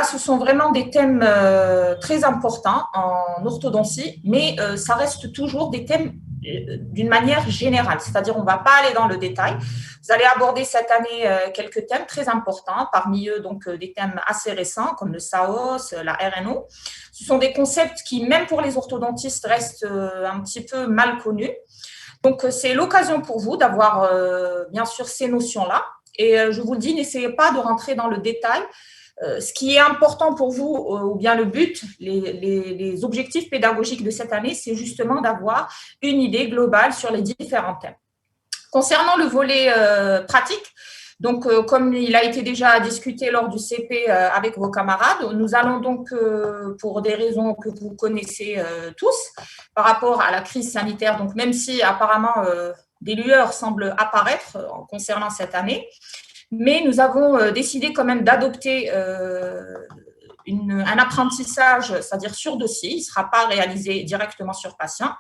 ce sont vraiment des thèmes très importants en orthodontie, mais ça reste toujours des thèmes d'une manière générale, c'est-à-dire on ne va pas aller dans le détail. Vous allez aborder cette année quelques thèmes très importants, parmi eux donc des thèmes assez récents comme le SAOS, la RNO. Ce sont des concepts qui, même pour les orthodontistes, restent un petit peu mal connus. Donc, c'est l'occasion pour vous d'avoir bien sûr ces notions-là. Et je vous le dis, n'essayez pas de rentrer dans le détail. Ce qui est important pour vous, ou bien le but, les objectifs pédagogiques de cette année, c'est justement d'avoir une idée globale sur les différents thèmes. Concernant le volet pratique, donc comme il a été déjà discuté lors du CP avec vos camarades, nous allons donc, pour des raisons que vous connaissez tous, par rapport à la crise sanitaire, donc même si apparemment des lueurs semblent apparaître concernant cette année, mais nous avons décidé quand même d'adopter un apprentissage, c'est-à-dire sur dossier. Il ne sera pas réalisé directement sur patient.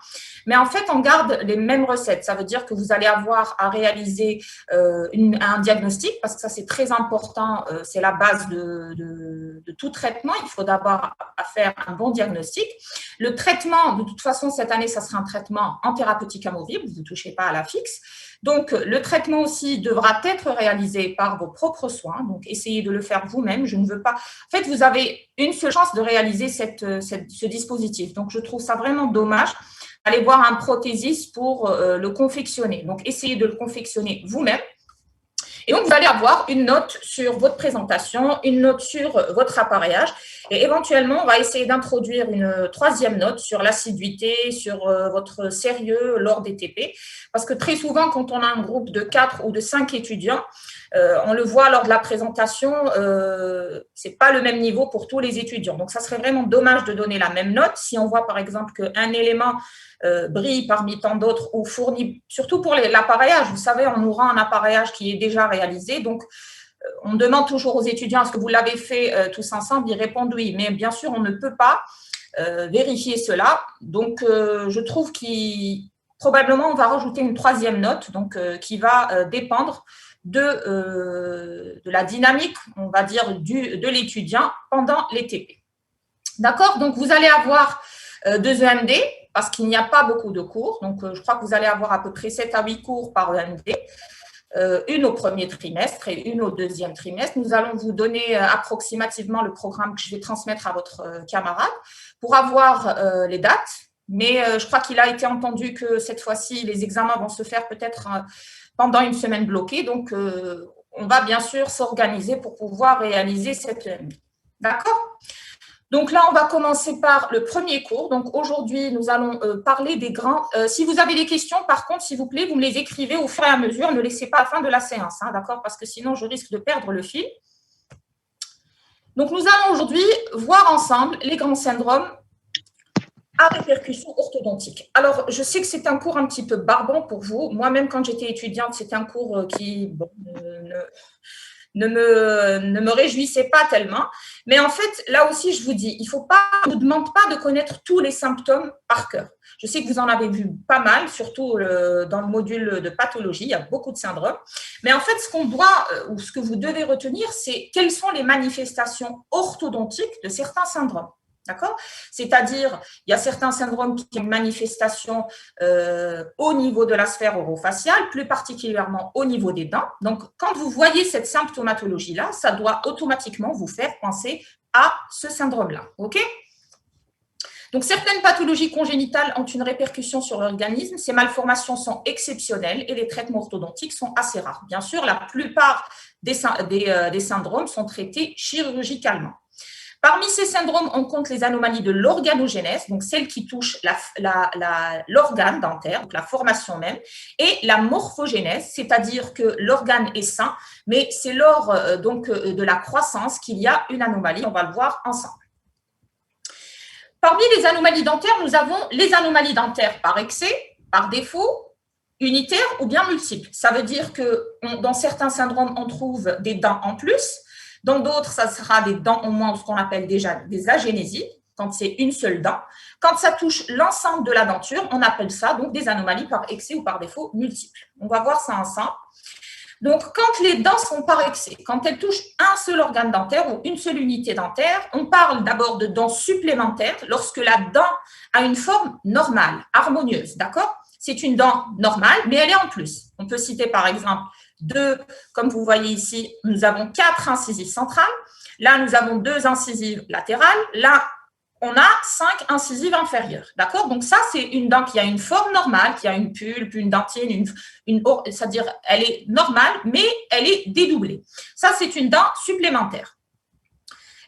Mais en fait, on garde les mêmes recettes. Ça veut dire que vous allez avoir à réaliser un diagnostic, parce que ça, c'est très important. C'est la base de tout traitement. Il faut d'abord faire un bon diagnostic. Le traitement, de toute façon, cette année, ça sera un traitement en thérapeutique amovible. Vous ne touchez pas à la fixe. Donc, le traitement aussi devra être réalisé par vos propres soins. Donc, essayez de le faire vous-même. Je ne veux pas… En fait, vous avez une seule chance de réaliser ce dispositif. Donc, je trouve ça vraiment dommage d'aller voir un prothésiste pour le confectionner. Donc, essayez de le confectionner vous-même. Et donc, vous allez avoir une note sur votre présentation, une note sur votre appareillage. Et éventuellement, on va essayer d'introduire une troisième note sur l'assiduité, sur votre sérieux lors des TP. Parce que très souvent, quand on a un groupe de 4 ou de 5 étudiants, on le voit lors de la présentation, ce n'est pas le même niveau pour tous les étudiants. Donc, ça serait vraiment dommage de donner la même note. Si on voit, par exemple, qu'un élément brille parmi tant d'autres ou fournit, surtout pour l'appareillage. Vous savez, on nous rend un appareillage qui est déjà réalisé. Donc, on demande toujours aux étudiants, est-ce que vous l'avez fait tous ensemble? Ils répondent oui. Mais bien sûr, on ne peut pas vérifier cela. Donc, je trouve probablement, on va rajouter une troisième note donc, qui va dépendre de la dynamique, on va dire, de l'étudiant pendant les TP. D'accord? Donc, vous allez avoir 2 EMD, parce qu'il n'y a pas beaucoup de cours. Donc, je crois que vous allez avoir à peu près 7 à 8 cours par EMD. Une au premier trimestre et une au deuxième trimestre. Nous allons vous donner approximativement le programme que je vais transmettre à votre camarade pour avoir les dates. Mais je crois qu'il a été entendu que cette fois-ci, les examens vont se faire peut-être pendant une semaine bloquée. Donc, on va bien sûr s'organiser pour pouvoir réaliser cette EMD. D'accord ? Donc là, on va commencer par le premier cours. Donc aujourd'hui, nous allons parler des grands… si vous avez des questions, par contre, s'il vous plaît, vous me les écrivez au fur et à mesure. Ne laissez pas à la fin de la séance, hein, d'accord? Parce que sinon, je risque de perdre le fil. Donc, nous allons aujourd'hui voir ensemble les grands syndromes à répercussion orthodontique. Alors, je sais que c'est un cours un petit peu barbant pour vous. Moi-même, quand j'étais étudiante, c'était un cours qui… Bon, ne me réjouissait pas tellement. Mais en fait, là aussi, je vous dis, il faut pas, on ne vous demande pas de connaître tous les symptômes par cœur. Je sais que vous en avez vu pas mal, surtout dans le module de pathologie, il y a beaucoup de syndromes. Mais en fait, ce qu'on doit, ou ce que vous devez retenir, c'est quelles sont les manifestations orthodontiques de certains syndromes. D'accord? C'est-à-dire, il y a certains syndromes qui ont une manifestation au niveau de la sphère orofaciale, plus particulièrement au niveau des dents. Donc, quand vous voyez cette symptomatologie-là, ça doit automatiquement vous faire penser à ce syndrome-là. OK? Donc, certaines pathologies congénitales ont une répercussion sur l'organisme. Ces malformations sont exceptionnelles et les traitements orthodontiques sont assez rares. Bien sûr, la plupart des syndromes sont traités chirurgicalement. Parmi ces syndromes, on compte les anomalies de l'organogénèse, donc celles qui touchent l'organe dentaire, donc la formation même, et la morphogénèse, c'est-à-dire que l'organe est sain, mais c'est lors de la croissance qu'il y a une anomalie. On va le voir ensemble. Parmi les anomalies dentaires, nous avons les anomalies dentaires par excès, par défaut, unitaires ou bien multiples. Ça veut dire que dans certains syndromes, on trouve des dents en plus. Dans d'autres, ça sera des dents au moins, ce qu'on appelle déjà des agénésies, quand c'est une seule dent. Quand ça touche l'ensemble de la denture, on appelle ça donc des anomalies par excès ou par défaut multiples. On va voir ça ensemble. Donc, quand les dents sont par excès, quand elles touchent un seul organe dentaire ou une seule unité dentaire, on parle d'abord de dents supplémentaires lorsque la dent a une forme normale, harmonieuse, d'accord? C'est une dent normale, mais elle est en plus. On peut citer par exemple comme vous voyez ici, nous avons 4 incisives centrales. Là, nous avons 2 incisives latérales. Là, on a 5 incisives inférieures. D'accord? Donc, ça, c'est une dent qui a une forme normale, qui a une pulpe, une dentine, c'est-à-dire elle est normale, mais elle est dédoublée. Ça, c'est une dent supplémentaire.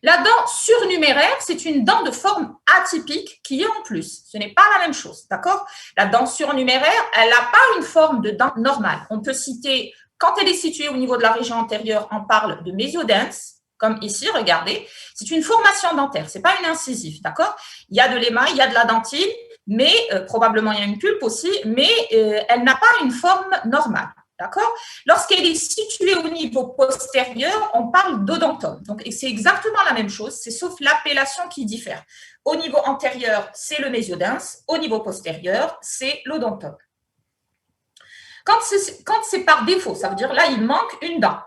La dent surnuméraire, c'est une dent de forme atypique qui est en plus. Ce n'est pas la même chose. D'accord? La dent surnuméraire, elle n'a pas une forme de dent normale. On peut citer, quand elle est située au niveau de la région antérieure, on parle de mésodens. Comme ici, regardez, c'est une formation dentaire, ce n'est pas une incisive, d'accord? Il y a de l'émail, il y a de la dentine, mais probablement il y a une pulpe aussi, mais elle n'a pas une forme normale, d'accord? Lorsqu'elle est située au niveau postérieur, on parle d'odentum. Donc, c'est exactement la même chose, c'est sauf l'appellation qui diffère. Au niveau antérieur, c'est le mésodens, au niveau postérieur, c'est l'odentum. Quand c'est par défaut, ça veut dire là, il manque une dent.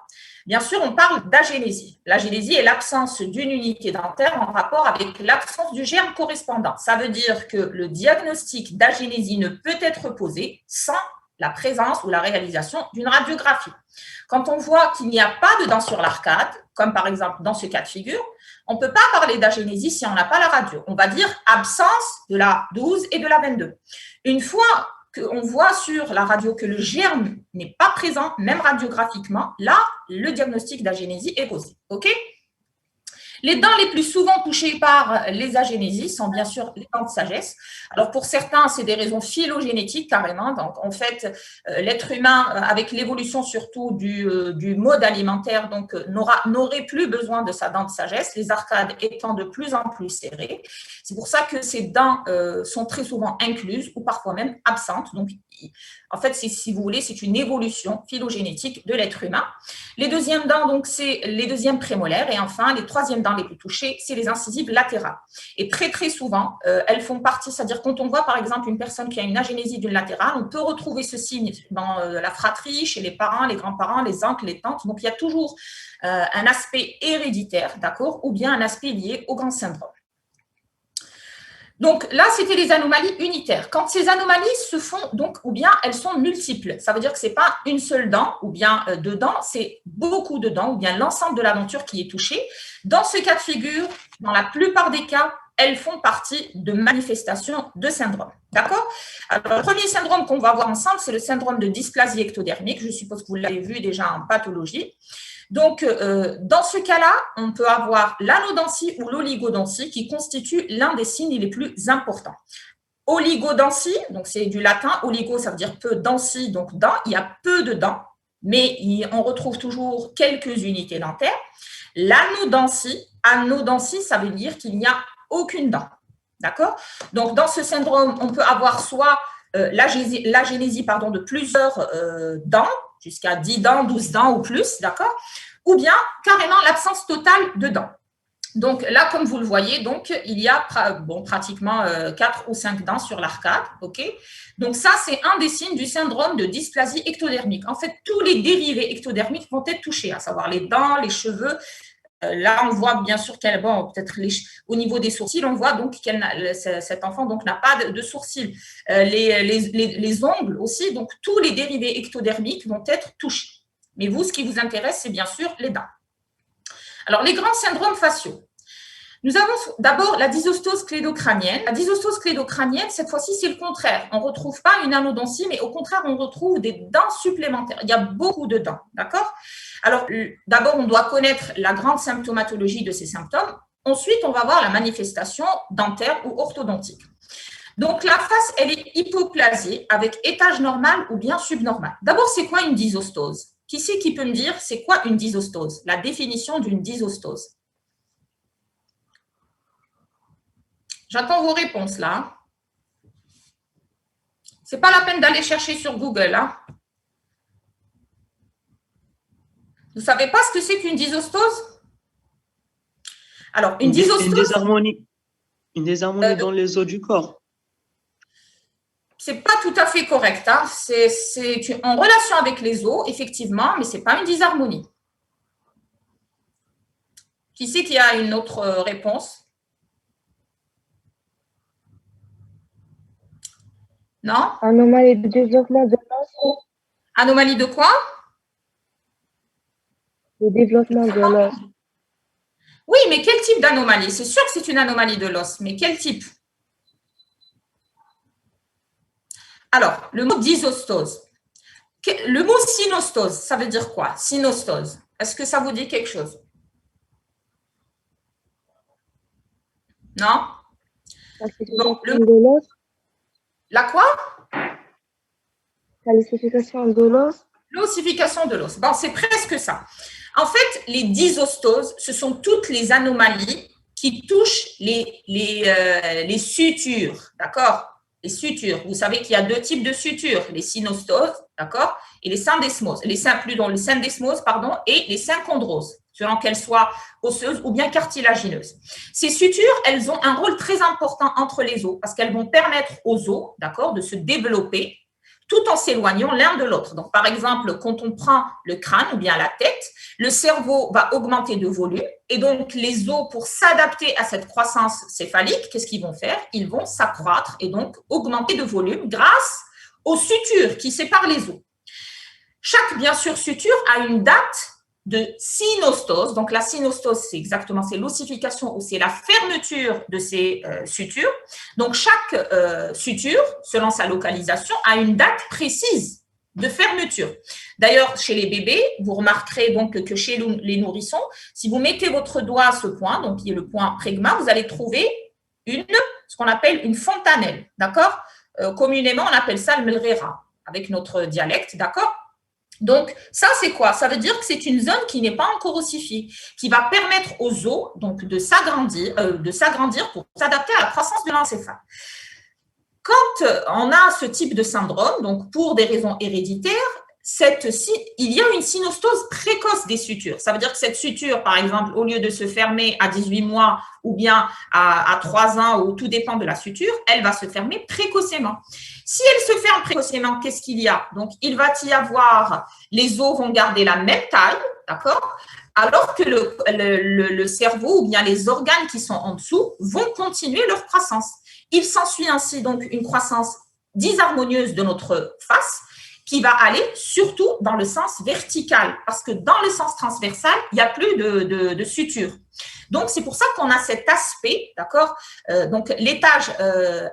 Bien sûr, on parle d'agénésie. L'agénésie est l'absence d'une unité dentaire en rapport avec l'absence du germe correspondant. Ça veut dire que le diagnostic d'agénésie ne peut être posé sans la présence ou la réalisation d'une radiographie. Quand on voit qu'il n'y a pas de dents sur l'arcade, comme par exemple dans ce cas de figure, on ne peut pas parler d'agénésie si on n'a pas la radio. On va dire absence de la 12 et de la 22. Une fois qu'on voit sur la radio que le germe n'est pas présent, même radiographiquement, là, le diagnostic d'agénésie est posé. OK ? Les dents les plus souvent touchées par les agénésies sont bien sûr les dents de sagesse. Alors pour certains, c'est des raisons phylogénétiques carrément. Donc en fait, l'être humain, avec l'évolution surtout du mode alimentaire, donc n'aurait plus besoin de sa dent de sagesse, les arcades étant de plus en plus serrées. C'est pour ça que ces dents sont très souvent incluses ou parfois même absentes. Donc en fait, si vous voulez, c'est une évolution phylogénétique de l'être humain. Les deuxièmes dents, donc, c'est les deuxièmes prémolaires. Et enfin, les troisièmes dents les plus touchées, c'est les incisives latérales. Et très, très souvent, elles font partie, c'est-à-dire quand on voit, par exemple, une personne qui a une agénésie d'une latérale, on peut retrouver ce signe dans la fratrie, chez les parents, les grands-parents, les oncles, les tantes. Donc, il y a toujours un aspect héréditaire, d'accord, ou bien un aspect lié au grand syndrome. Donc là, c'était les anomalies unitaires. Quand ces anomalies se font, donc, ou bien elles sont multiples, ça veut dire que ce n'est pas une seule dent ou bien deux dents, c'est beaucoup de dents ou bien l'ensemble de la denture qui est touchée. Dans ce cas de figure, dans la plupart des cas, elles font partie de manifestations de syndrome. D'accord? Alors, le premier syndrome qu'on va voir ensemble, c'est le syndrome de dysplasie ectodermique. Je suppose que vous l'avez vu déjà en pathologie. Donc, dans ce cas-là, on peut avoir l'anodontie ou l'oligodontie qui constitue l'un des signes les plus importants. Oligodontie, donc c'est du latin, oligo ça veut dire peu, dentie, donc dents, il y a peu de dents, mais on retrouve toujours quelques unités dentaires. L'anodontie, ça veut dire qu'il n'y a aucune dent. D'accord? Donc, dans ce syndrome, on peut avoir soit l'agénésie de plusieurs dents, jusqu'à 10 dents, 12 dents ou plus, d'accord? Ou bien carrément l'absence totale de dents. Donc là, comme vous le voyez, donc, il y a pratiquement 4 ou 5 dents sur l'arcade. Okay, donc ça, c'est un des signes du syndrome de dysplasie ectodermique. En fait, tous les dérivés ectodermiques vont être touchés, à savoir les dents, les cheveux. Là, on voit bien sûr qu'elle, peut-être au niveau des sourcils, on voit donc cet enfant n'a pas de sourcils. Les ongles aussi, donc tous les dérivés ectodermiques vont être touchés. Mais vous, ce qui vous intéresse, c'est bien sûr les dents. Alors, les grands syndromes faciaux. Nous avons d'abord la dysostose clédocrânienne. La dysostose clédocrânienne, cette fois-ci, c'est le contraire. On ne retrouve pas une anodontie, mais au contraire, on retrouve des dents supplémentaires. Il y a beaucoup de dents, d'accord? Alors, d'abord, on doit connaître la grande symptomatologie de ces symptômes. Ensuite, on va voir la manifestation dentaire ou orthodontique. Donc, la face, elle est hypoplasiée avec étage normal ou bien subnormal. D'abord, c'est quoi une dysostose? Qui c'est qui peut me dire c'est quoi une dysostose? La définition d'une dysostose. J'attends vos réponses là. Ce n'est pas la peine d'aller chercher sur Google. Hein. Vous ne savez pas ce que c'est qu'une dysostose? Alors, une dysostose… Une désharmonie dans les os du corps. c'est pas tout à fait correct. Hein. C'est en relation avec les os, effectivement, mais c'est pas une dysharmonie. Qui c'est qui a une autre réponse? Non? Anomalie de développement de l'os. Anomalie de quoi? Le développement de l'os. Oui, mais quel type d'anomalie? C'est sûr que c'est une anomalie de l'os, mais quel type? Alors, le mot dysostose. Le mot synostose, ça veut dire quoi? Synostose. Est-ce que ça vous dit quelque chose? Non? Calcification de l'os. La quoi? Calcification de l'os. L'ossification de l'os. Bon, c'est presque ça. En fait, les dysostoses, ce sont toutes les anomalies qui touchent les sutures, d'accord? Les sutures. Vous savez qu'il y a deux types de sutures, les synostoses, d'accord? Et les syndesmoses. Les syndesmoses, pardon, et les synchondroses, selon qu'elles soient osseuses ou bien cartilagineuses. Ces sutures, elles ont un rôle très important entre les os parce qu'elles vont permettre aux os, d'accord, de se développer tout en s'éloignant l'un de l'autre. Donc, par exemple, quand on prend le crâne ou bien la tête, le cerveau va augmenter de volume et donc les os, pour s'adapter à cette croissance céphalique, qu'est-ce qu'ils vont faire? Ils vont s'accroître et donc augmenter de volume grâce aux sutures qui séparent les os. Chaque, bien sûr, suture a une date de synostose. Donc, la synostose, c'est exactement, c'est l'ossification ou c'est la fermeture de ces sutures. Donc, chaque suture, selon sa localisation, a une date précise de fermeture. D'ailleurs, chez les bébés, vous remarquerez donc que chez les nourrissons, si vous mettez votre doigt à ce point, donc qui est le point prégma, vous allez trouver ce qu'on appelle une fontanelle, d'accord? Communément, on appelle ça le melrera, avec notre dialecte, d'accord? Donc, ça, c'est quoi? Ça veut dire que c'est une zone qui n'est pas encore ossifiée, qui va permettre aux os donc, de s'agrandir pour s'adapter à la croissance de l'encéphale. Quand on a ce type de syndrome, donc pour des raisons héréditaires, il y a une synostose précoce des sutures. Ça veut dire que cette suture, par exemple, au lieu de se fermer à 18 mois ou bien à 3 ans, ou tout dépend de la suture, elle va se fermer précocement. Si elle se ferme précocement, qu'est-ce qu'il y a? Donc, il va y avoir, les os vont garder la même taille, d'accord? Alors que le cerveau ou bien les organes qui sont en dessous vont continuer leur croissance. Il s'ensuit ainsi donc une croissance disharmonieuse de notre face, qui va aller surtout dans le sens vertical, parce que dans le sens transversal, il n'y a plus de suture. Donc, c'est pour ça qu'on a cet aspect, d'accord? Donc, l'étage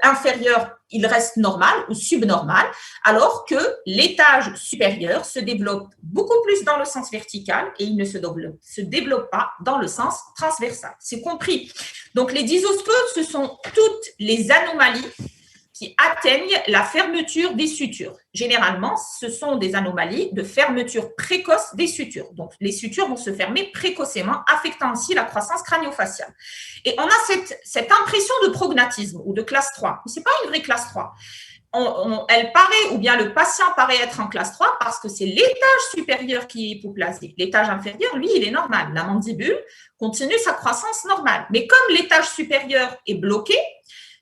inférieur, il reste normal ou subnormal, alors que l'étage supérieur se développe beaucoup plus dans le sens vertical et il ne se développe pas dans le sens transversal. C'est compris. Donc, les dysostoses, ce sont toutes les anomalies qui atteignent la fermeture des sutures. Généralement, ce sont des anomalies de fermeture précoce des sutures. Donc, les sutures vont se fermer précocement, affectant ainsi la croissance crânio-faciale. Et on a cette impression de prognatisme ou de classe 3. Mais ce n'est pas une vraie classe 3. Elle paraît, ou bien le patient paraît être en classe 3 parce que c'est l'étage supérieur qui est hypoplasé. L'étage inférieur, lui, il est normal. La mandibule continue sa croissance normale. Mais comme l'étage supérieur est bloqué,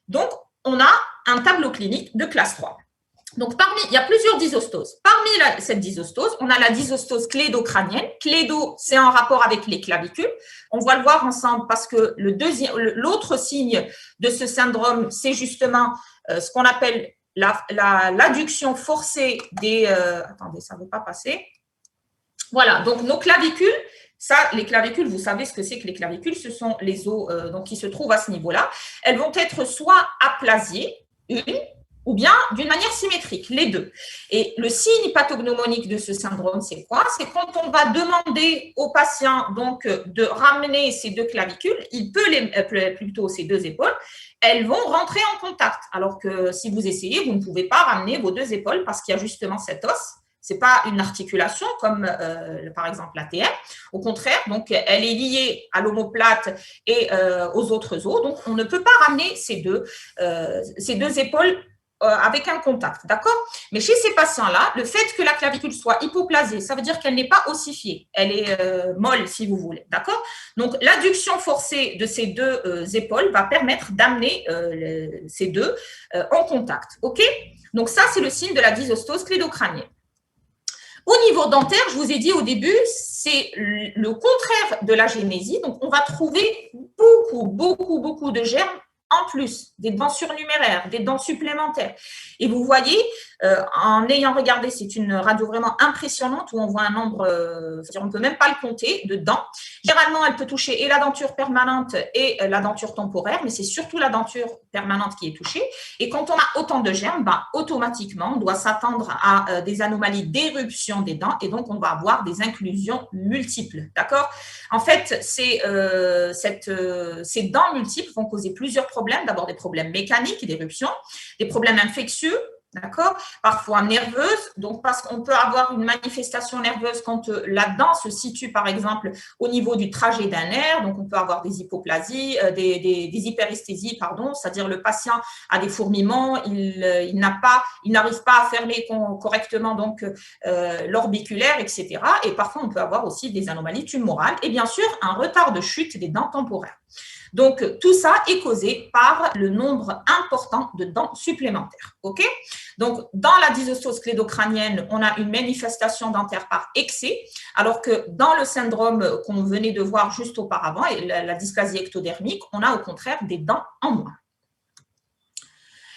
donc, on a un tableau clinique de classe 3. Donc, il y a plusieurs dysostoses. Parmi cette dysostose, on a la dysostose clédo-crânienne. Clédo, c'est en rapport avec les clavicules. On va le voir ensemble parce que l'autre signe de ce syndrome, c'est justement ce qu'on appelle l'adduction forcée des… attendez, ça ne veut pas passer. Voilà, donc nos clavicules, les clavicules, vous savez ce que c'est que les clavicules, ce sont les os donc, qui se trouvent à ce niveau-là. Elles vont être soit aplasiées, ou bien d'une manière symétrique, les deux. Et le signe pathognomonique de ce syndrome, c'est quoi? C'est quand on va demander au patient donc, de ramener ces deux clavicules, il peut plutôt ces deux épaules, elles vont rentrer en contact. Alors que si vous essayez, vous ne pouvez pas ramener vos deux épaules parce qu'il y a justement cet os. Ce n'est pas une articulation comme, par exemple, l'ATM. Au contraire, donc, elle est liée à l'omoplate et aux autres os. Donc, on ne peut pas ramener ces deux épaules avec un contact, d'accord? Mais chez ces patients-là, le fait que la clavicule soit hypoplasée, ça veut dire qu'elle n'est pas ossifiée. Elle est molle, si vous voulez, d'accord? Donc, l'adduction forcée de ces deux épaules va permettre d'amener ces deux en contact, ok? Donc, ça, c'est le signe de la dysostose clédocrânienne. Au niveau dentaire, je vous ai dit au début, c'est le contraire de l'agénésie. Donc, on va trouver beaucoup de germes en plus, des dents surnuméraires, des dents supplémentaires. Et vous voyez, en ayant regardé, c'est une radio vraiment impressionnante où on voit un nombre, c'est-à-dire on ne peut même pas le compter, de dents. Généralement, elle peut toucher et la denture permanente et la denture temporaire, mais c'est surtout la denture permanente qui est touchée. Et quand on a autant de germes, automatiquement, on doit s'attendre à des anomalies d'éruption des dents et donc on va avoir des inclusions multiples. D'accord? En fait, ces dents multiples vont causer plusieurs problèmes. D'abord, des problèmes mécaniques d'éruption, des problèmes infectieux, d'accord, parfois nerveuses. Donc, parce qu'on peut avoir une manifestation nerveuse quand la dent se situe, par exemple, au niveau du trajet d'un nerf. Donc, on peut avoir des hypoplasies, des hyperesthésies, pardon, c'est-à-dire le patient a des fourmillements, il n'arrive pas à fermer correctement donc l'orbiculaire, etc. Et parfois, on peut avoir aussi des anomalies tumorales et bien sûr, un retard de chute des dents temporaires. Donc, tout ça est causé par le nombre important de dents supplémentaires. OK? Donc, dans la dysostose clédocrânienne, on a une manifestation dentaire par excès, alors que dans le syndrome qu'on venait de voir juste auparavant, et la dysplasie ectodermique, on a au contraire des dents en moins.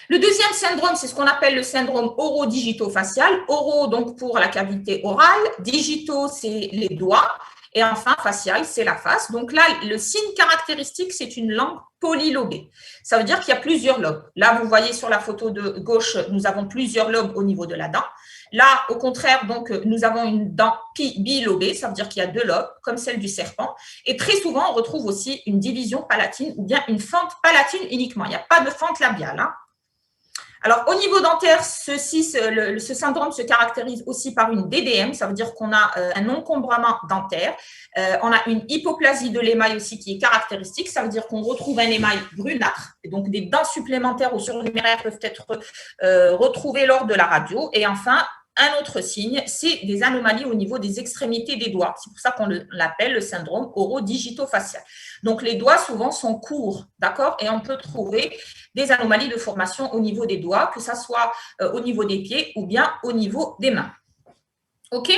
Le deuxième syndrome, c'est ce qu'on appelle le syndrome oro-digito-facial. Oro, donc pour la cavité orale. Digito, c'est les doigts. Et enfin, facial, c'est la face. Donc là, le signe caractéristique, c'est une langue polylobée. Ça veut dire qu'il y a plusieurs lobes. Là, vous voyez sur la photo de gauche, nous avons plusieurs lobes au niveau de la dent. Là, au contraire, donc, nous avons une dent bilobée, ça veut dire qu'il y a deux lobes, comme celle du serpent. Et très souvent, on retrouve aussi une division palatine ou bien une fente palatine uniquement. Il n'y a pas de fente labiale, hein. Alors, au niveau dentaire, ce syndrome se caractérise aussi par une DDM, ça veut dire qu'on a un encombrement dentaire. On a une hypoplasie de l'émail aussi qui est caractéristique, ça veut dire qu'on retrouve un émail brunâtre. Et donc, des dents supplémentaires ou surnuméraires peuvent être retrouvées lors de la radio. Et enfin, un autre signe, c'est des anomalies au niveau des extrémités des doigts. C'est pour ça qu'on l'appelle le syndrome oro-digito-facial. Donc, les doigts, souvent, sont courts, d'accord? Et on peut trouver des anomalies de formation au niveau des doigts, que ce soit au niveau des pieds ou bien au niveau des mains. OK?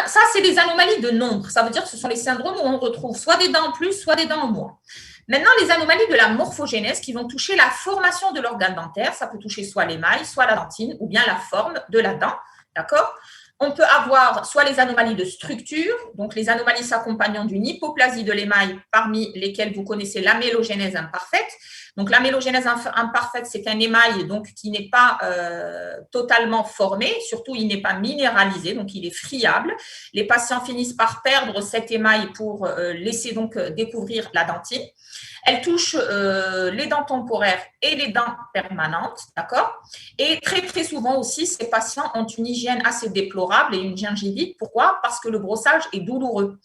Ça, c'est des anomalies de nombre. Ça veut dire que ce sont les syndromes où on retrouve soit des dents en plus, soit des dents en moins. Maintenant, les anomalies de la morphogénèse qui vont toucher la formation de l'organe dentaire, ça peut toucher soit l'émail, soit la dentine, ou bien la forme de la dent, d'accord? On peut avoir soit les anomalies de structure, donc les anomalies s'accompagnant d'une hypoplasie de l'émail, parmi lesquelles vous connaissez l'amélogénèse imparfaite. Donc, l'amélogénèse imparfaite, c'est un émail donc, qui n'est pas totalement formé, surtout il n'est pas minéralisé, donc il est friable. Les patients finissent par perdre cet émail pour laisser donc découvrir la dentine. Elle touche les dents temporaires et les dents permanentes, d'accord? Et très souvent aussi, ces patients ont une hygiène assez déplorable et une gingivite. Pourquoi? Parce que le brossage est douloureux.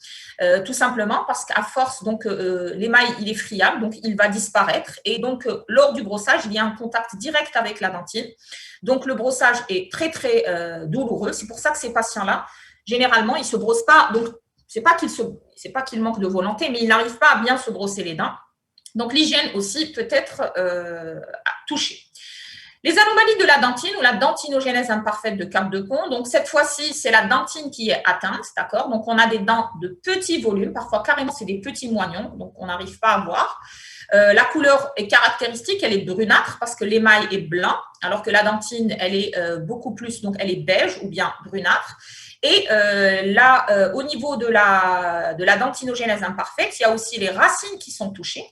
Tout simplement parce qu'à force, donc l'émail, il est friable, donc il va disparaître. Et donc, lors du brossage, il y a un contact direct avec la dentine. Donc, le brossage est très douloureux. C'est pour ça que ces patients-là, généralement, ils ne se brossent pas. Donc, c'est pas qu'ils manquent de volonté, mais ils n'arrivent pas à bien se brosser les dents. Donc, l'hygiène aussi peut être touchée. Les anomalies de la dentine ou la dentinogénèse imparfaite de Capdecombes, donc cette fois-ci, c'est la dentine qui est atteinte, d'accord? Donc, on a des dents de petit volume, parfois carrément, c'est des petits moignons, donc on n'arrive pas à voir. La couleur est caractéristique, elle est brunâtre parce que l'émail est blanc, alors que la dentine, elle est beaucoup plus, donc elle est beige ou bien brunâtre. Et là, au niveau de la dentinogénèse imparfaite, il y a aussi les racines qui sont touchées.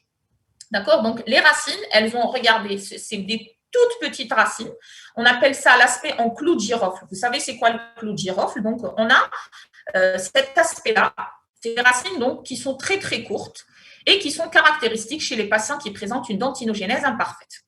D'accord? Donc, les racines, elles vont regarder, c'est des toutes petites racines. On appelle ça l'aspect en clou de girofle. Vous savez, c'est quoi le clou de girofle? Donc, on a cet aspect-là, ces racines donc, qui sont très courtes et qui sont caractéristiques chez les patients qui présentent une dentinogénèse imparfaite.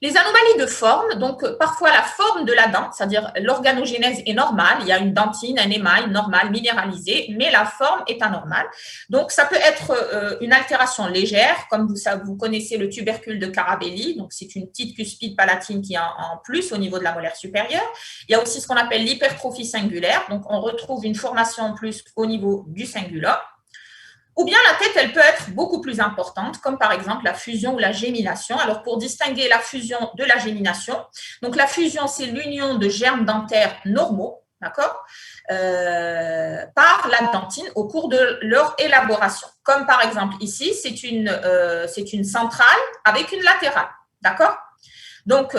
Les anomalies de forme, donc parfois la forme de la dent, c'est-à-dire l'organogénèse est normale, il y a une dentine, un émail normal, minéralisé, mais la forme est anormale. Donc, ça peut être une altération légère, comme vous connaissez le tubercule de Carabelli, donc c'est une petite cuspide palatine qui est en plus au niveau de la molaire supérieure. Il y a aussi ce qu'on appelle l'hypertrophie singulaire, donc on retrouve une formation en plus au niveau du cingulum. Ou bien la tête, elle peut être beaucoup plus importante, comme par exemple la fusion ou la gémination. Alors, pour distinguer la fusion de la gémination, donc la fusion, c'est l'union de germes dentaires normaux, d'accord, par la dentine au cours de leur élaboration. Comme par exemple ici, c'est une centrale avec une latérale, d'accord. Donc,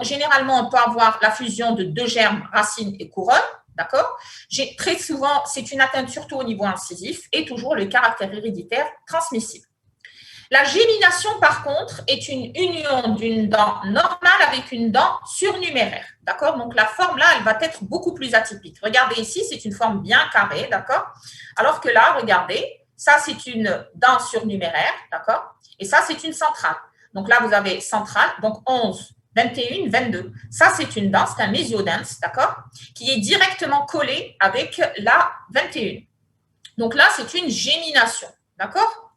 généralement, on peut avoir la fusion de deux germes, racines et couronnes. D'accord. Très souvent, c'est une atteinte surtout au niveau incisif et toujours le caractère héréditaire transmissible. La gémination, par contre, est une union d'une dent normale avec une dent surnuméraire. D'accord. Donc, la forme là, elle va être beaucoup plus atypique. Regardez ici, c'est une forme bien carrée. D'accord. Alors que là, regardez, ça, c'est une dent surnuméraire. D'accord. Et ça, c'est une centrale. Donc là, vous avez centrale, donc 11. 21, 22. Ça, c'est une dent, c'est un mesiodens, d'accord, qui est directement collé avec la 21. Donc là, c'est une gémination, d'accord.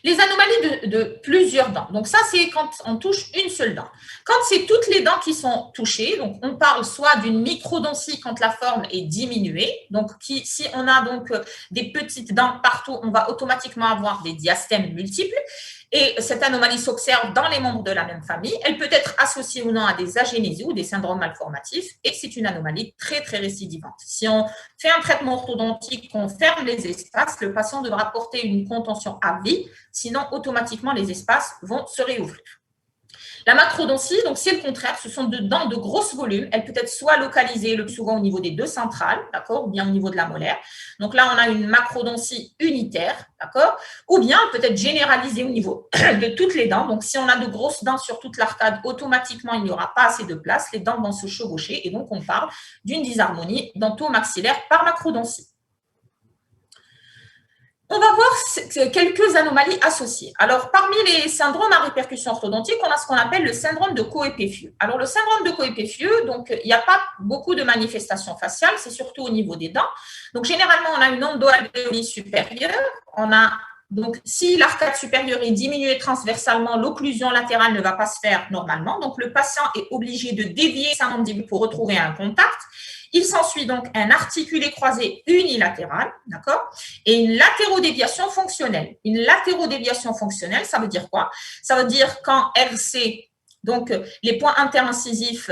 Les anomalies de plusieurs dents. Donc ça, c'est quand on touche une seule dent. Quand c'est toutes les dents qui sont touchées, donc on parle soit d'une microdontie quand la forme est diminuée, donc si on a donc des petites dents partout, on va automatiquement avoir des diastèmes multiples. Et cette anomalie s'observe dans les membres de la même famille. Elle peut être associée ou non à des agénésies ou des syndromes malformatifs. Et c'est une anomalie très, très récidivante. Si on fait un traitement orthodontique, qu'on ferme les espaces, le patient devra porter une contention à vie. Sinon, automatiquement, les espaces vont se réouvrir. La macrodontie, donc c'est le contraire, ce sont des dents de gros volume. Elle peut être soit localisée le plus souvent au niveau des deux centrales, d'accord, ou bien au niveau de la molaire. Donc là, on a une macrodontie unitaire, d'accord, ou bien peut être généralisée au niveau de toutes les dents. Donc si on a de grosses dents sur toute l'arcade, automatiquement, il n'y aura pas assez de place. Les dents vont se chevaucher et donc on parle d'une dysharmonie dento-maxillaire par macrodontie. On va voir quelques anomalies associées. Alors, parmi les syndromes à répercussion orthodontique, on a ce qu'on appelle le syndrome de Coépéfieux. Alors, le syndrome de Coépéfieux, donc, il n'y a pas beaucoup de manifestations faciales, c'est surtout au niveau des dents. Donc, généralement, on a une endoalvéolie supérieure. On a, donc, si l'arcade supérieure est diminuée transversalement, l'occlusion latérale ne va pas se faire normalement. Donc, le patient est obligé de dévier sa mandibule pour retrouver un contact. Il s'ensuit donc un articulé croisé unilatéral, d'accord, et une latérodéviation fonctionnelle. Une latérodéviation fonctionnelle, ça veut dire quoi? Ça veut dire quand RC, donc les points interincisifs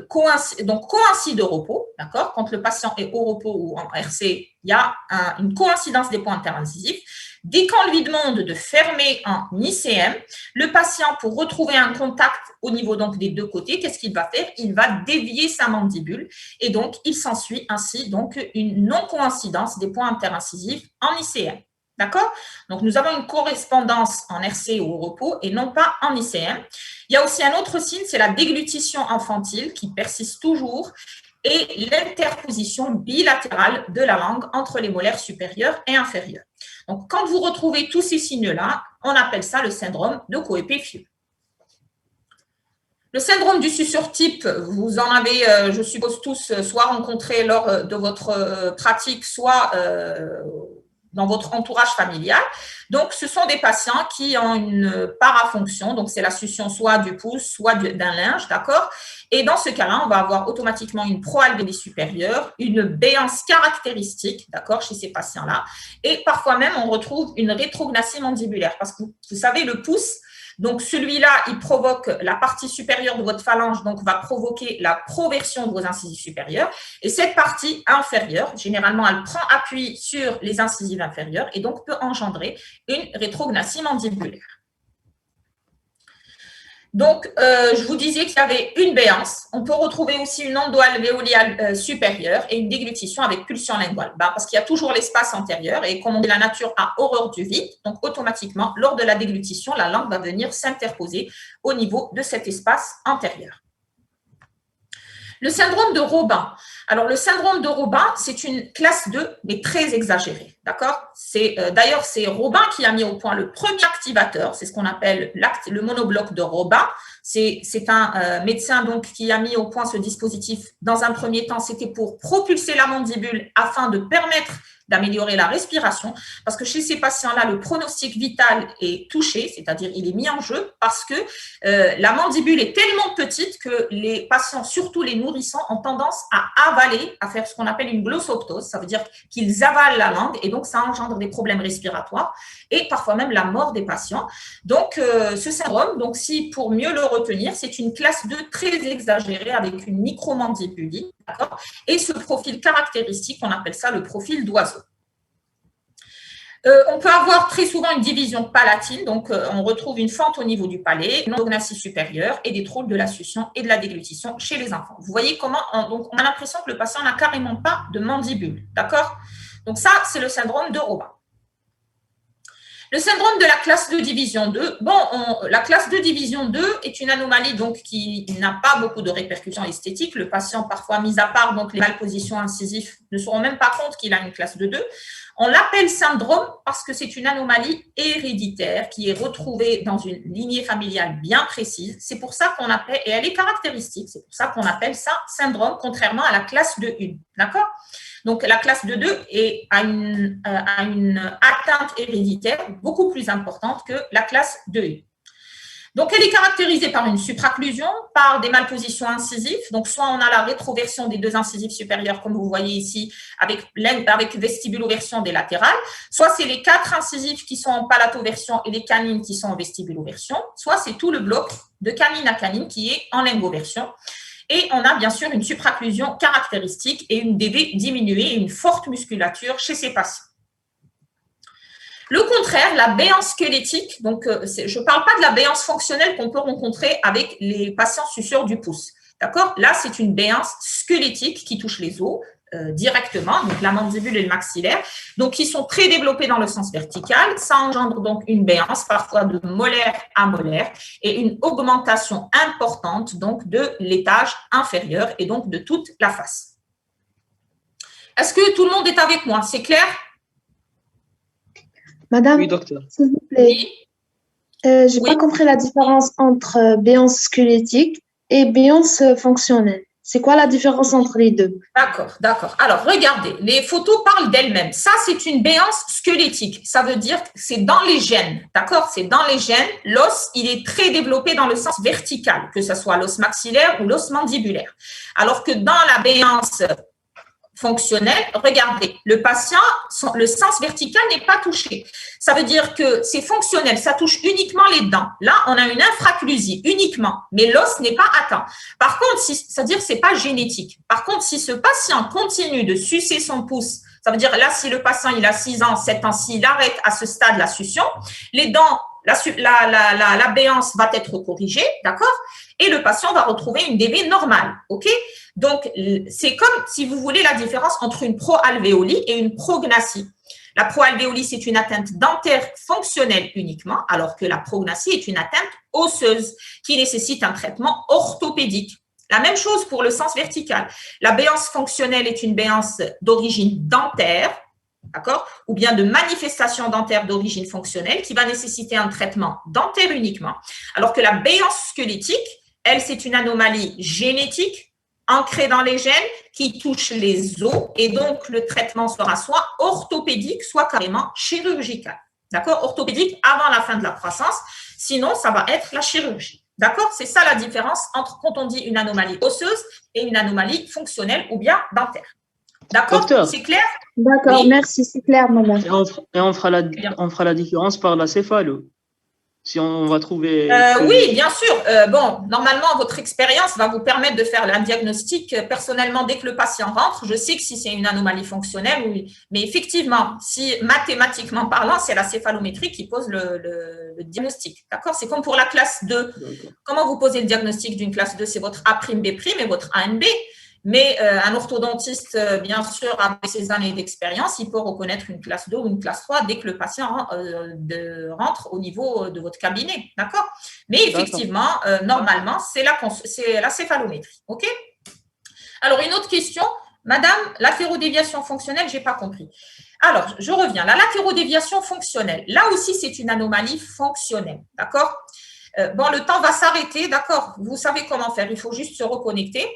coïncident au repos, d'accord? Quand le patient est au repos ou en RC, il y a une coïncidence des points interincisifs. Dès qu'on lui demande de fermer en ICM, le patient, pour retrouver un contact au niveau donc des deux côtés, qu'est-ce qu'il va faire? Il va dévier sa mandibule et donc il s'ensuit ainsi donc une non-coïncidence des points interincisifs en ICM. D'accord? Donc, nous avons une correspondance en RC ou au repos et non pas en ICM. Il y a aussi un autre signe, c'est la déglutition infantile qui persiste toujours et l'interposition bilatérale de la langue entre les molaires supérieures et inférieures. Donc, quand vous retrouvez tous ces signes-là, on appelle ça le syndrome de Coépéfieux. Le syndrome du suceur type, vous en avez, je suppose, tous soit rencontré lors de votre pratique, soit dans votre entourage familial. Donc, ce sont des patients qui ont une parafonction, donc c'est la succion soit du pouce, soit d'un linge, d'accord? Et dans ce cas-là, on va avoir automatiquement une proalvéolie supérieure, une béance caractéristique, d'accord, chez ces patients-là. Et parfois même, on retrouve une rétrognathie mandibulaire, parce que vous savez, le pouce, donc celui-là, il provoque la partie supérieure de votre phalange, donc va provoquer la proversion de vos incisives supérieures. Et cette partie inférieure, généralement, elle prend appui sur les incisives inférieures et donc peut engendrer une rétrognathie mandibulaire. Donc, je vous disais qu'il y avait une béance. On peut retrouver aussi une endoalvéoliale supérieure et une déglutition avec pulsion linguale. Parce qu'il y a toujours l'espace antérieur et comme on dit, la nature a horreur du vide. Donc, automatiquement, lors de la déglutition, la langue va venir s'interposer au niveau de cet espace antérieur. Le syndrome de Robin. Alors, le syndrome de Robin, c'est une classe 2, mais très exagérée, d'accord? D'ailleurs, c'est Robin qui a mis au point le premier activateur, c'est ce qu'on appelle le monobloc de Robin. C'est un médecin donc, qui a mis au point ce dispositif. Dans un premier temps, c'était pour propulser la mandibule afin de permettre d'améliorer la respiration, parce que chez ces patients-là, le pronostic vital est touché, c'est-à-dire il est mis en jeu parce que la mandibule est tellement petite que les patients, surtout les nourrissons, ont tendance à avaler, à faire ce qu'on appelle une glossoptose, ça veut dire qu'ils avalent la langue et donc ça engendre des problèmes respiratoires et parfois même la mort des patients. Donc, ce syndrome, donc si pour mieux le retenir, c'est une classe 2 très exagérée avec une micromandibulie, d'accord, et ce profil caractéristique, on appelle ça le profil d'oiseau. On peut avoir très souvent une division palatine, donc on retrouve une fente au niveau du palais, une orognathie supérieure et des troubles de la succion et de la déglutition chez les enfants. Vous voyez comment on a l'impression que le patient n'a carrément pas de mandibule, d'accord? Donc ça, c'est le syndrome de Robin. Le syndrome de la classe de division 2, la classe de division 2 est une anomalie donc, qui n'a pas beaucoup de répercussions esthétiques. Le patient, parfois, mis à part donc, les malpositions incisives, ne se rend même pas compte qu'il a une classe de 2. On l'appelle syndrome parce que c'est une anomalie héréditaire qui est retrouvée dans une lignée familiale bien précise. C'est pour ça qu'on appelle, et elle est caractéristique, c'est pour ça qu'on appelle ça syndrome, contrairement à la classe de 1. D'accord ? Donc, la classe de 2 a une atteinte héréditaire beaucoup plus importante que la classe de 1. Donc, elle est caractérisée par une supracclusion, par des malpositions incisives. Donc, soit on a la rétroversion des deux incisives supérieures, comme vous voyez ici, avec vestibuloversion des latérales. Soit c'est les 4 incisives qui sont en palatoversion et les canines qui sont en vestibuloversion. Soit c'est tout le bloc de canine à canine qui est en lingoversion. Et on a bien sûr une supracclusion caractéristique et une DV diminuée et une forte musculature chez ces patients. Le contraire, la béance squelettique, donc je ne parle pas de la béance fonctionnelle qu'on peut rencontrer avec les patients suceurs du pouce. D'accord ? Là, c'est une béance squelettique qui touche les os directement, donc la mandibule et le maxillaire, donc qui sont très développés dans le sens vertical. Ça engendre donc une béance, parfois de molaire à molaire, et une augmentation importante donc de l'étage inférieur et donc de toute la face. Est-ce que tout le monde est avec moi? C'est clair? Madame, Oui, docteur. s'il vous plaît, Oui. j'ai pas compris la différence entre béance squelettique et béance fonctionnelle. C'est quoi la différence entre les deux? D'accord. Alors, regardez, les photos parlent d'elles-mêmes. Ça, c'est une béance squelettique. Ça veut dire que c'est dans les gènes, d'accord? C'est dans les gènes. L'os, il est très développé dans le sens vertical, que ce soit l'os maxillaire ou l'os mandibulaire. Alors que dans la béance fonctionnelle, regardez, le patient, le sens vertical n'est pas touché. Ça veut dire que c'est fonctionnel, ça touche uniquement les dents. Là, on a une infraclusie uniquement, mais l'os n'est pas atteint. Par contre, c'est-à-dire que ce n'est pas génétique. Par contre, si ce patient continue de sucer son pouce, ça veut dire là, si le patient il a 6 ans, 7 ans, s'il arrête à ce stade la succion, les dents, la béance va être corrigée, d'accord? Et le patient va retrouver une DV normale, ok? Donc, c'est comme, si vous voulez, la différence entre une proalvéolie et une prognathie. La proalvéolie, c'est une atteinte dentaire fonctionnelle uniquement, alors que la prognathie est une atteinte osseuse qui nécessite un traitement orthopédique. La même chose pour le sens vertical. La béance fonctionnelle est une béance d'origine dentaire, d'accord, ou bien de manifestation dentaire d'origine fonctionnelle qui va nécessiter un traitement dentaire uniquement, alors que la béance squelettique, elle, c'est une anomalie génétique ancrée dans les gènes qui touche les os et donc le traitement sera soit orthopédique, soit carrément chirurgical. D'accord? Orthopédique avant la fin de la croissance, sinon ça va être la chirurgie. D'accord? C'est ça la différence entre quand on dit une anomalie osseuse et une anomalie fonctionnelle ou bien dentaire. D'accord? C'est clair? D'accord, oui. Merci, c'est clair, maman. Et on fera la différence par la céphalo. Si on va trouver… Oui, bien sûr. Normalement, votre expérience va vous permettre de faire un diagnostic personnellement dès que le patient rentre. Je sais que si c'est une anomalie fonctionnelle, oui. Mais effectivement, si mathématiquement parlant, c'est la céphalométrie qui pose le diagnostic. D'accord? C'est comme pour la classe 2. Comment vous posez le diagnostic d'une classe 2? C'est votre A', B' et votre ANB. Mais un orthodontiste, bien sûr, avec ses années d'expérience, il peut reconnaître une classe 2 ou une classe 3 dès que le patient rentre au niveau de votre cabinet. D'accord? Mais effectivement, normalement, c'est la céphalométrie. OK? Alors, une autre question. Madame, latérодéviation fonctionnelle, je n'ai pas compris. Alors, je reviens. La latérодéviation fonctionnelle, là aussi, c'est une anomalie fonctionnelle. D'accord? Le temps va s'arrêter, d'accord? Vous savez comment faire, il faut juste se reconnecter.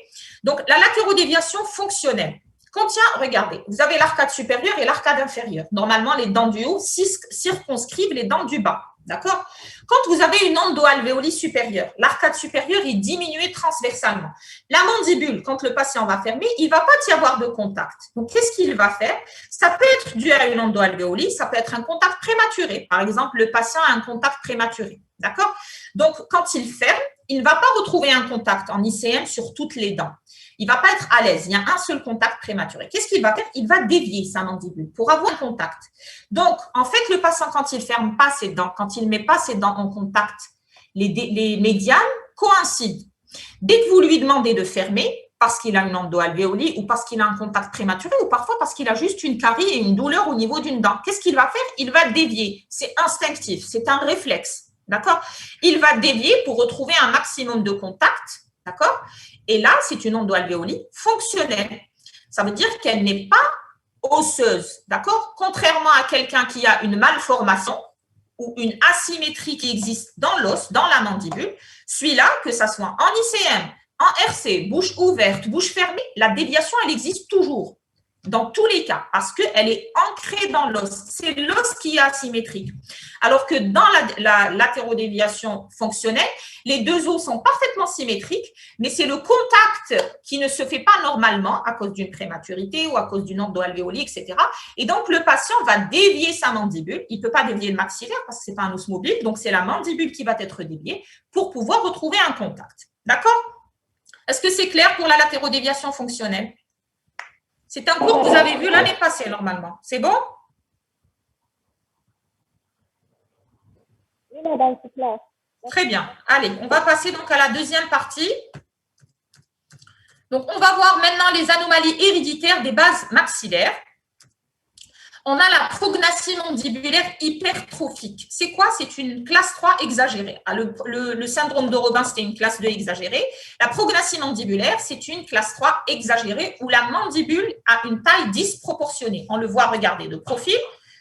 Donc, la latérodéviation fonctionnelle. contient, regardez, vous avez l'arcade supérieure et l'arcade inférieure. Normalement, les dents du haut circonscrivent les dents du bas. D'accord? Quand vous avez une endo-alvéolie supérieure, l'arcade supérieure est diminuée transversalement. La mandibule, quand le patient va fermer, il ne va pas y avoir de contact. Donc, qu'est-ce qu'il va faire? Ça peut être dû à une endo-alvéolie, ça peut être un contact prématuré. Par exemple, le patient a un contact prématuré. D'accord? Donc, quand il ferme, il ne va pas retrouver un contact en ICM sur toutes les dents. Il ne va pas être à l'aise. Il y a un seul contact prématuré. Qu'est-ce qu'il va faire? Il va dévier sa mandibule pour avoir un contact. Donc, en fait, le patient, quand il ne ferme pas ses dents, quand il ne met pas ses dents en contact, les médianes coïncident. Dès que vous lui demandez de fermer, parce qu'il a une endo-alvéolie ou parce qu'il a un contact prématuré ou parfois parce qu'il a juste une carie et une douleur au niveau d'une dent, qu'est-ce qu'il va faire? Il va dévier. C'est instinctif, c'est un réflexe. D'accord? Il va dévier pour retrouver un maximum de contact. D'accord? Et là, c'est une endo-alvéolie fonctionnelle. Ça veut dire qu'elle n'est pas osseuse. D'accord? Contrairement à quelqu'un qui a une malformation ou une asymétrie qui existe dans l'os, dans la mandibule, celui-là, que ça soit en ICM, en RC, bouche ouverte, bouche fermée, la déviation, elle existe toujours. Dans tous les cas, parce qu'elle est ancrée dans l'os. C'est l'os qui est asymétrique. Alors que dans la latérodéviation fonctionnelle, les deux os sont parfaitement symétriques, mais c'est le contact qui ne se fait pas normalement à cause d'une prématurité ou à cause d'une endo-alvéolie, etc. Et donc, le patient va dévier sa mandibule. Il ne peut pas dévier le maxillaire parce que ce n'est pas un os mobile. Donc, c'est la mandibule qui va être déviée pour pouvoir retrouver un contact. D'accord? Est-ce que c'est clair pour la latérodéviation fonctionnelle? C'est un cours que vous avez vu l'année passée, normalement. C'est bon? Oui, madame, c'est clair. Très bien. Allez, on va passer donc à la deuxième partie. Donc, on va voir maintenant les anomalies héréditaires des bases maxillaires. On a la prognathie mandibulaire hypertrophique. C'est quoi? C'est une classe 3 exagérée. Le syndrome de Robin, c'était une classe 2 exagérée. La prognathie mandibulaire, c'est une classe 3 exagérée où la mandibule a une taille disproportionnée. On le voit, regardez, de profil.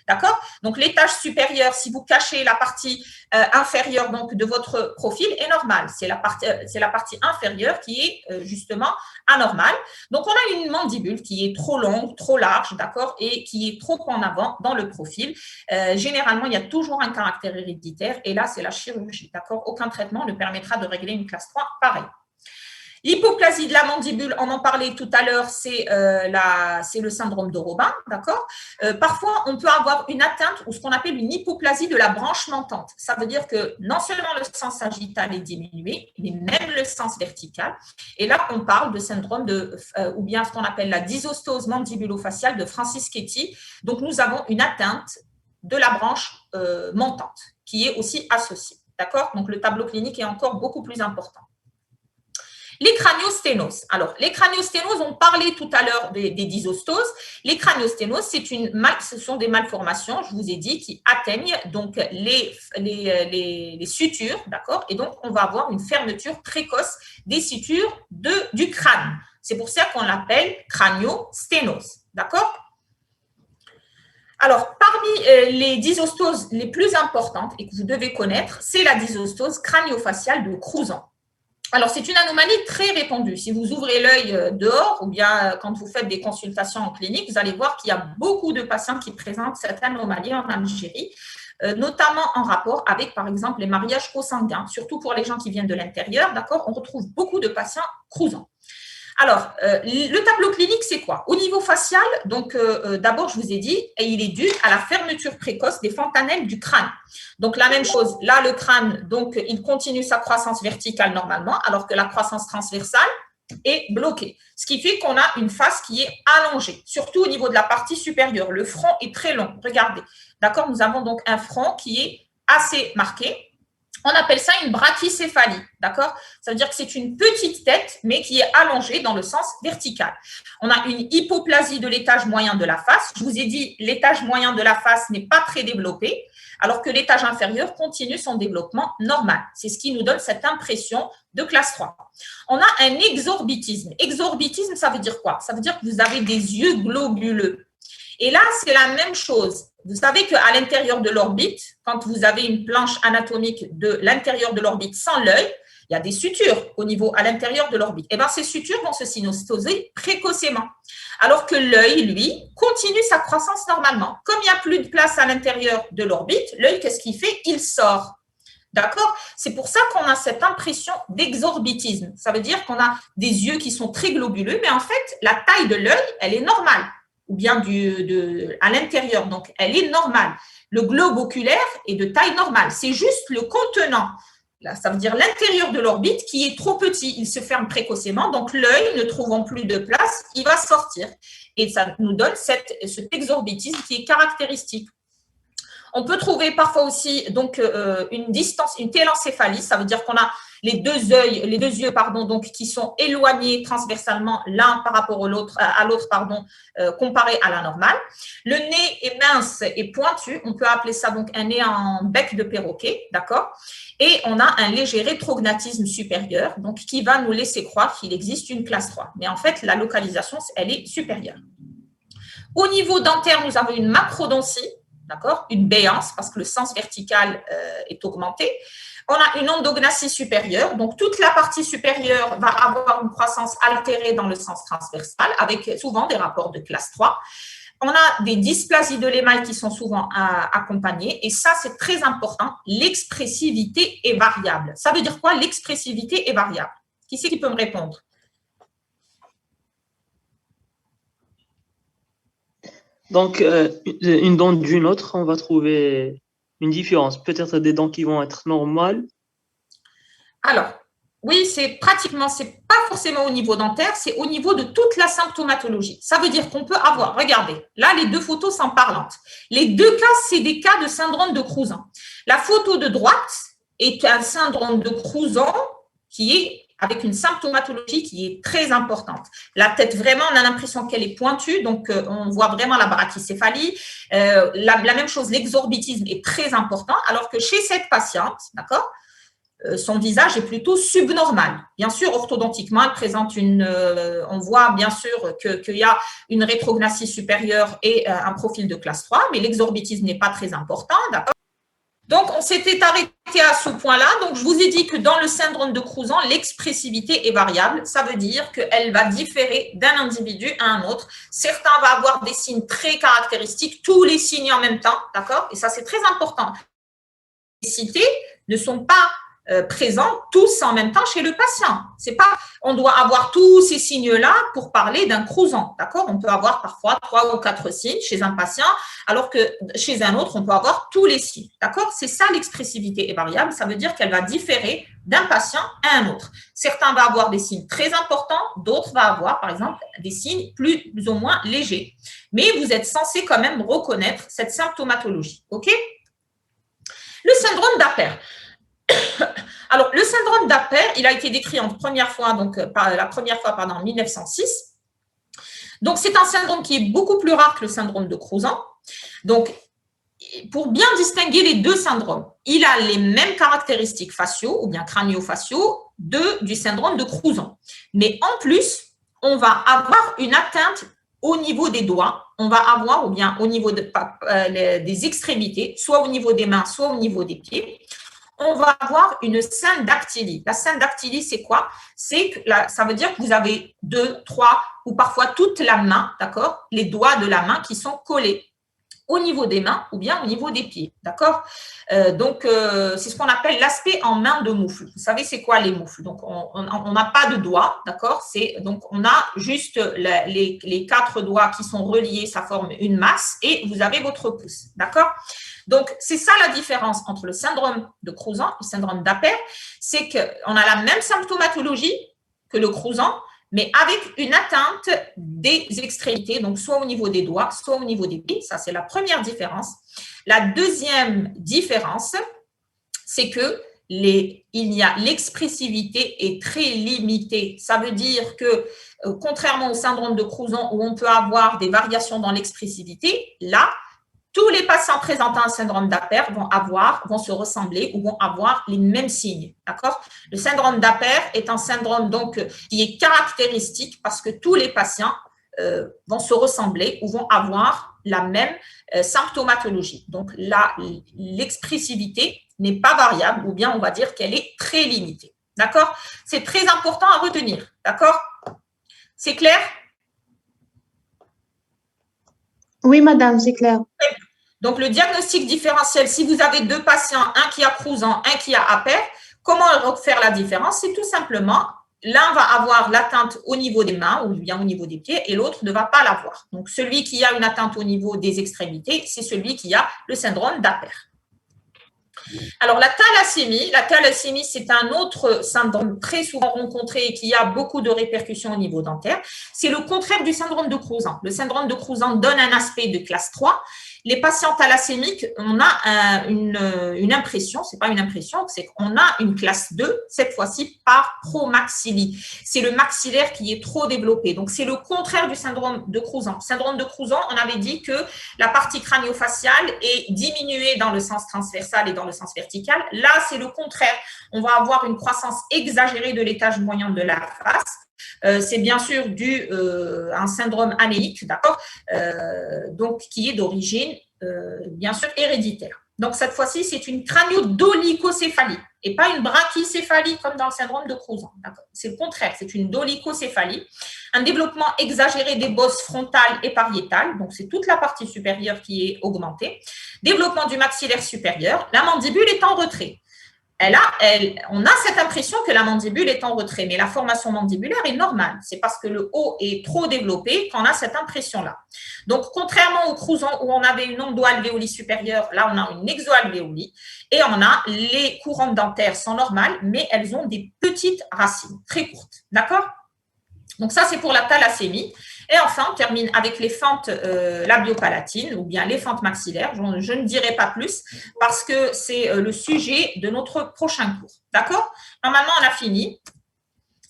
D'accord? Donc, l'étage supérieur, si vous cachez la partie inférieure donc, de votre profil, est normal. C'est la partie inférieure qui est justement anormale. Donc, on a une mandibule qui est trop longue, trop large, d'accord, et qui est trop en avant dans le profil. Généralement, il y a toujours un caractère héréditaire et là, c'est la chirurgie, d'accord? Aucun traitement ne permettra de régler une classe 3 pareille. L'hypoplasie de la mandibule, on en parlait tout à l'heure, c'est le syndrome de Robin, d'accord? Parfois, on peut avoir une atteinte ou ce qu'on appelle une hypoplasie de la branche montante. Ça veut dire que non seulement le sens sagittal est diminué, mais même le sens vertical. Et là, on parle de syndrome ou bien ce qu'on appelle la dysostose mandibulo-faciale de Francis-Ketty. Donc, nous avons une atteinte de la branche montante qui est aussi associée, d'accord? Donc, le tableau clinique est encore beaucoup plus important. Les craniosténoses. Alors, les craniosténoses, on parlait tout à l'heure des dysostoses. Les craniosténoses, ce sont des malformations, je vous ai dit, qui atteignent donc les sutures, d'accord? Et donc, on va avoir une fermeture précoce des sutures du crâne. C'est pour ça qu'on l'appelle craniosténose, d'accord? Alors, parmi les dysostoses les plus importantes et que vous devez connaître, c'est la dysostose crânio-faciale de Crouzon. Alors, c'est une anomalie très répandue. Si vous ouvrez l'œil dehors ou bien quand vous faites des consultations en clinique, vous allez voir qu'il y a beaucoup de patients qui présentent cette anomalie en Algérie, notamment en rapport avec, par exemple, les mariages consanguins, surtout pour les gens qui viennent de l'intérieur, d'accord? On retrouve beaucoup de patients crouzants. Alors, le tableau clinique, c'est quoi? Au niveau facial, donc d'abord, je vous ai dit, et il est dû à la fermeture précoce des fontanelles du crâne. Donc, la même chose, là, le crâne, donc, il continue sa croissance verticale normalement, alors que la croissance transversale est bloquée. Ce qui fait qu'on a une face qui est allongée, surtout au niveau de la partie supérieure. Le front est très long, regardez. D'accord? Nous avons donc un front qui est assez marqué. On appelle ça une brachycéphalie, d'accord? Ça veut dire que c'est une petite tête, mais qui est allongée dans le sens vertical. On a une hypoplasie de l'étage moyen de la face. Je vous ai dit, l'étage moyen de la face n'est pas très développé, alors que l'étage inférieur continue son développement normal. C'est ce qui nous donne cette impression de classe 3. On a un exorbitisme. Exorbitisme, ça veut dire quoi? Ça veut dire que vous avez des yeux globuleux. Et là, c'est la même chose. Vous savez qu'à l'intérieur de l'orbite, quand vous avez une planche anatomique de l'intérieur de l'orbite sans l'œil, Il y a des sutures au niveau, à l'intérieur de l'orbite. Et bien, ces sutures vont se synostoses précocement. Alors que l'œil, lui, continue sa croissance normalement. Comme il n'y a plus de place à l'intérieur de l'orbite, l'œil, qu'est-ce qu'il fait? Il sort. D'accord? C'est pour ça qu'on a cette impression d'exorbitisme. Ça veut dire qu'on a des yeux qui sont très globuleux, mais en fait, la taille de l'œil, elle est normale, ou bien à l'intérieur. Donc, elle est normale. Le globe oculaire est de taille normale. C'est juste le contenant. Là, ça veut dire l'intérieur de l'orbite qui est trop petit. Il se ferme précocement. Donc, l'œil, ne trouvant plus de place, il va sortir. Et ça nous donne cet exorbitisme qui est caractéristique. On peut trouver parfois aussi donc une télencéphalie, ça veut dire qu'on a les deux yeux donc qui sont éloignés transversalement l'un par rapport à l'autre comparé à la normale. Le nez est mince et pointu, on peut appeler ça donc un nez en bec de perroquet, d'accord? Et on a un léger rétrognatisme supérieur, donc qui va nous laisser croire qu'il existe une classe 3. Mais en fait, la localisation, elle est supérieure. Au niveau dentaire, nous avons une macrodontie. D'accord? Une béance, parce que le sens vertical est augmenté. On a une endognathie supérieure, donc toute la partie supérieure va avoir une croissance altérée dans le sens transversal, avec souvent des rapports de classe 3. On a des dysplasies de l'émail qui sont souvent accompagnées, et ça, c'est très important. L'expressivité est variable. Ça veut dire quoi? L'expressivité est variable. Qui c'est qui peut me répondre? Donc, une dent d'une autre, on va trouver une différence. Peut-être des dents qui vont être normales. Alors, oui, c'est pas forcément au niveau dentaire, c'est au niveau de toute la symptomatologie. Ça veut dire qu'on peut avoir, regardez, là, les deux photos sont parlantes. Les deux cas, c'est des cas de syndrome de Crouzon. La photo de droite est un syndrome de Crouzon qui est avec une symptomatologie qui est très importante. La tête, vraiment, on a l'impression qu'elle est pointue, donc on voit vraiment la brachycéphalie. La même chose, l'exorbitisme est très important, alors que chez cette patiente, d'accord, son visage est plutôt subnormal. Bien sûr, orthodontiquement, elle présente on voit bien sûr qu'il y a une rétrognathie supérieure et un profil de classe 3, mais l'exorbitisme n'est pas très important, d'accord? Donc, on s'était arrêté à ce point-là. Donc, je vous ai dit que dans le syndrome de Crouzon, l'expressivité est variable. Ça veut dire qu'elle va différer d'un individu à un autre. Certains vont avoir des signes très caractéristiques, tous les signes en même temps, d'accord? Et ça, c'est très important. Les cités ne sont pas présents tous en même temps chez le patient. C'est pas, on doit avoir tous ces signes-là pour parler d'un Crouzon, d'accord? On peut avoir parfois 3 ou 4 signes chez un patient, alors que chez un autre, on peut avoir tous les signes, d'accord? C'est ça l'expressivité est variable, ça veut dire qu'elle va différer d'un patient à un autre. Certains vont avoir des signes très importants, d'autres vont avoir, par exemple, des signes plus ou moins légers. Mais vous êtes censé quand même reconnaître cette symptomatologie, ok? Le syndrome d'Apert. Alors, le syndrome d'Apert, il a été décrit la première fois en 1906. Donc, c'est un syndrome qui est beaucoup plus rare que le syndrome de Crouzon. Donc, pour bien distinguer les deux syndromes, il a les mêmes caractéristiques faciaux ou bien crânio-faciaux du syndrome de Crouzon. Mais en plus, on va avoir une atteinte au niveau des doigts, on va avoir, ou bien au niveau des extrémités, soit au niveau des mains, soit au niveau des pieds. On va avoir une syndactylie. La syndactylie, c'est quoi? Ça veut dire que vous avez 2, 3 ou parfois toute la main, d'accord? Les doigts de la main qui sont collés au niveau des mains ou bien au niveau des pieds, d'accord? Donc, c'est ce qu'on appelle l'aspect en main de moufle. Vous savez, c'est quoi les moufles? Donc, on n'a pas de doigts, d'accord? Donc, on a juste les 4 doigts qui sont reliés, ça forme une masse et vous avez votre pouce, d'accord? Donc, c'est ça la différence entre le syndrome de Crouzon et le syndrome d'Apert, c'est qu'on a la même symptomatologie que le Crouzon, mais avec une atteinte des extrémités, donc soit au niveau des doigts, soit au niveau des pieds. Ça, c'est la première différence. La deuxième différence, c'est que l'expressivité est très limitée. Ça veut dire que, contrairement au syndrome de Crouzon, où on peut avoir des variations dans l'expressivité, là, tous les patients présentant un syndrome d'Apert vont se ressembler ou vont avoir les mêmes signes, d'accord? Le syndrome d'Apert est un syndrome donc qui est caractéristique parce que tous les patients vont se ressembler ou vont avoir la même symptomatologie. Donc là, l'expressivité n'est pas variable ou bien on va dire qu'elle est très limitée. D'accord? C'est très important à retenir. D'accord? C'est clair? Oui, madame, c'est clair. Donc, le diagnostic différentiel, si vous avez deux patients, un qui a Crouzon, un qui a APER, comment faire la différence? C'est tout simplement, l'un va avoir l'atteinte au niveau des mains ou bien au niveau des pieds et l'autre ne va pas l'avoir. Donc, celui qui a une atteinte au niveau des extrémités, c'est celui qui a le syndrome d'APER. Alors, la thalassémie, c'est un autre syndrome très souvent rencontré et qui a beaucoup de répercussions au niveau dentaire. C'est le contraire du syndrome de Crouzon. Le syndrome de Crouzon donne un aspect de classe 3. Les patients thalassémiques, on a une impression, c'est pas une impression, c'est qu'on a une classe 2, cette fois-ci par promaxillie. C'est le maxillaire qui est trop développé. Donc, c'est le contraire du syndrome de Crouzon. Le syndrome de Crouzon, on avait dit que la partie crânio-faciale est diminuée dans le sens transversal et dans le sens vertical. Là, c'est le contraire. On va avoir une croissance exagérée de l'étage moyen de la face. C'est bien sûr dû à un syndrome anémique, d'accord, donc qui est d'origine, bien sûr, héréditaire. Donc, cette fois-ci, c'est une crânio-dolicocéphalie et pas une brachycéphalie comme dans le syndrome de Crouzon. C'est le contraire, c'est une dolicocéphalie. Un développement exagéré des bosses frontales et pariétales, donc c'est toute la partie supérieure qui est augmentée. Développement du maxillaire supérieur, la mandibule est en retrait. On a cette impression que la mandibule est en retrait, mais la formation mandibulaire est normale. C'est parce que le haut est trop développé qu'on a cette impression-là. Donc, contrairement au Crouzon où on avait une endoalvéolie supérieure, là, on a une exoalvéolie et on a les couronnes dentaires sont normales, mais elles ont des petites racines très courtes. D'accord? Donc, ça, c'est pour la thalassémie. Et enfin, on termine avec les fentes labiopalatines ou bien les fentes maxillaires. Je ne dirai pas plus parce que c'est le sujet de notre prochain cours. D'accord? Normalement, on a fini.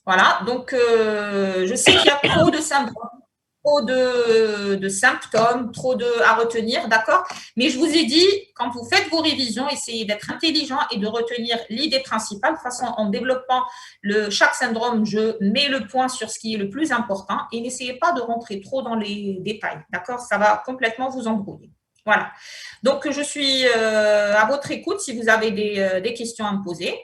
Voilà. Donc, je sais qu'il y a trop de syndromes, trop de symptômes, trop à retenir. D'accord? Mais je vous ai dit, quand vous faites vos révisions, essayez d'être intelligent et de retenir l'idée principale. De toute façon, en développant chaque syndrome, je mets le point sur ce qui est le plus important et n'essayez pas de rentrer trop dans les détails. D'accord? Ça va complètement vous embrouiller. Voilà. Donc, je suis à votre écoute si vous avez des questions à me poser.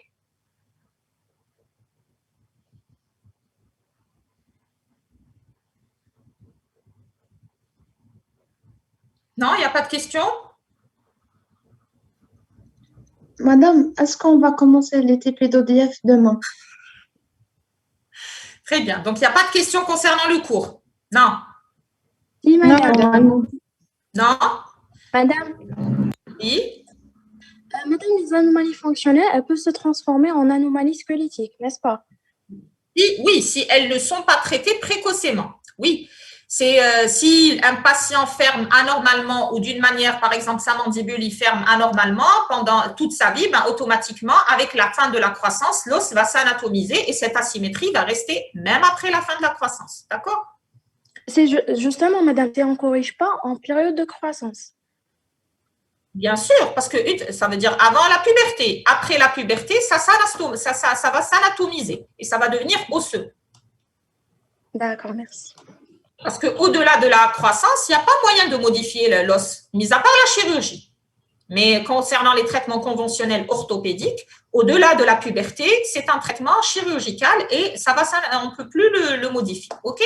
Non, il n'y a pas de questions? Madame, est-ce qu'on va commencer les TP d'ODF demain? Très bien. Donc, il n'y a pas de questions concernant le cours? Non. Si, madame. Non? Madame. Oui. Madame, les anomalies fonctionnelles, elles peuvent se transformer en anomalies squelettiques, n'est-ce pas? Oui, si elles ne sont pas traitées précocement. Oui. C'est si un patient ferme anormalement ou d'une manière, par exemple, sa mandibule, il ferme anormalement pendant toute sa vie, automatiquement, avec la fin de la croissance, l'os va s'anatomiser et cette asymétrie va rester même après la fin de la croissance. D'accord? C'est justement, madame, on ne corrige pas en période de croissance. Bien sûr, parce que ça veut dire avant la puberté. Après la puberté, ça va s'anatomiser et ça va devenir osseux. D'accord, merci. Parce qu'au-delà de la croissance, il n'y a pas moyen de modifier l'os, mis à part la chirurgie. Mais concernant les traitements conventionnels orthopédiques, au-delà de la puberté, c'est un traitement chirurgical et on ne peut plus le modifier. OK?